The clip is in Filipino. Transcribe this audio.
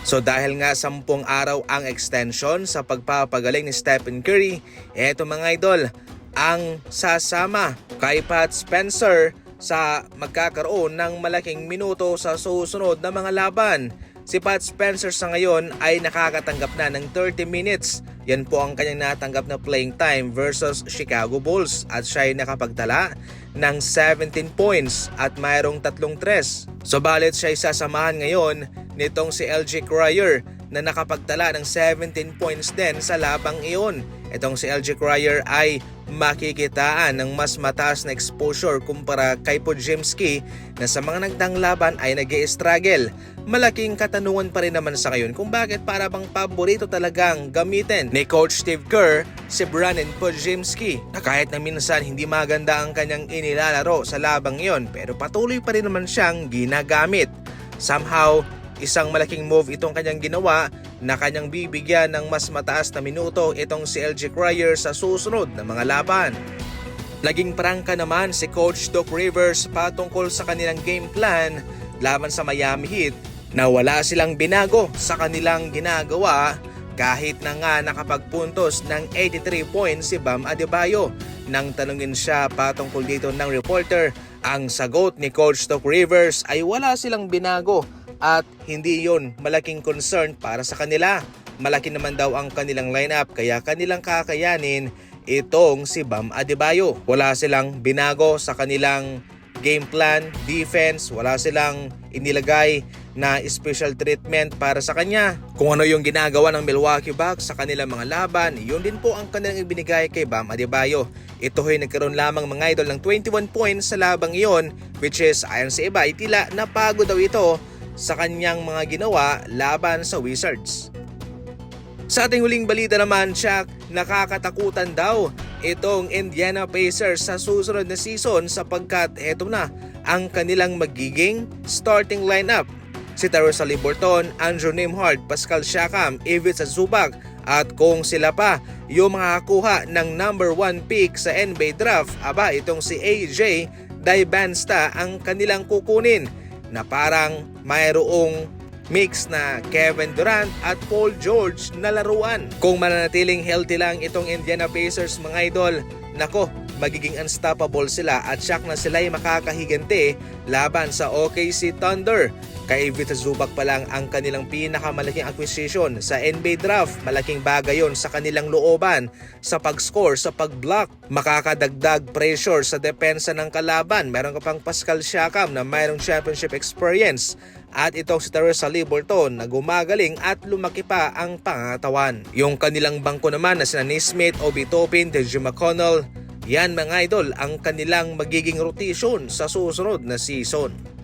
So dahil nga 10 araw ang extension sa pagpapagaling ni Stephen Curry, eto mga idol, ang sasama kay Pat Spencer sa magkakaroon ng malaking minuto sa susunod na mga laban. Si Pat Spencer sa ngayon ay nakakatanggap na ng 30 minutes. Yan po ang kanyang natanggap na playing time versus Chicago Bulls at siya ay nakapagtala ng 17 points at mayroong 3 tres. Subalit siya ay sasamahan ngayon nitong si LJ Cryer na nakapagtala ng 17 points din sa labang iyon. Itong si LJ Cryer ay makikitaan ng mas mataas na exposure kumpara kay Podziemski na sa mga nagdang laban ay nag-i-struggle. Malaking katanungan pa rin naman sa ngayon kung bakit para bang paborito talagang gamitin ni Coach Steve Kerr si Brandon Podziemski na kahit na minsan hindi maganda ang kanyang inilalaro sa labang iyon pero patuloy pa rin naman siyang ginagamit. Somehow, isang malaking move itong kanyang ginawa na kanyang bibigyan ng mas mataas na minuto itong si LJ Cryer sa susunod na mga laban. Naging prangka naman si Coach Doc Rivers patungkol sa kanilang game plan laban sa Miami Heat na wala silang binago sa kanilang ginagawa kahit na nga nakapagpuntos ng 83 points si Bam Adebayo. Nang tanungin siya patungkol dito ng reporter, ang sagot ni Coach Doc Rivers ay wala silang binago at hindi yon malaking concern para sa kanila. Malaki naman daw ang kanilang lineup kaya kanilang kakayanin itong si Bam Adebayo. Wala silang binago sa kanilang game plan, defense, wala silang inilagay na special treatment para sa kanya. Kung ano yung ginagawa ng Milwaukee Bucks sa kanilang mga laban, yun din po ang kanilang ibinigay kay Bam Adebayo. Ito ay nagkaroon lamang mga idol ng 21 points sa labang iyon, which is ayon sa iba ay tila napagod daw ito sa kanyang mga ginawa laban sa Wizards. Sa ating huling balita naman, Shaq, nakakatakutan daw itong Indiana Pacers sa susunod na season sapagkat eto na ang kanilang magiging starting lineup. Si Tyrese Haliburton, Andrew Nembhard, Pascal Siakam, Ivica Zubac at kung sila pa yung makakakuha ng number 1 pick sa NBA draft, aba itong si AJ Dybantsta ang kanilang kukunin na parang mayroong mix na Kevin Durant at Paul George na laruan. Kung mananatiling healthy lang itong Indiana Pacers mga idol, nako, magiging unstoppable sila at siyak na sila ay makakahiganti laban sa OKC Thunder. Kay Ivica Zubac pa lang ang kanilang pinakamalaking acquisition sa NBA draft. Malaking bagay yon sa kanilang looban sa pag-score, sa pag-block. Makakadagdag pressure sa depensa ng kalaban. Meron ka pang Pascal Siakam na mayroong championship experience. At itong si Tyrese Haliburton na gumagaling at lumaki pa ang pangatawan. Yung kanilang bangko naman na sina Nesmith, Obi Toppin, TJ McConnell, yan mga idol ang kanilang magiging rotation sa susunod na season.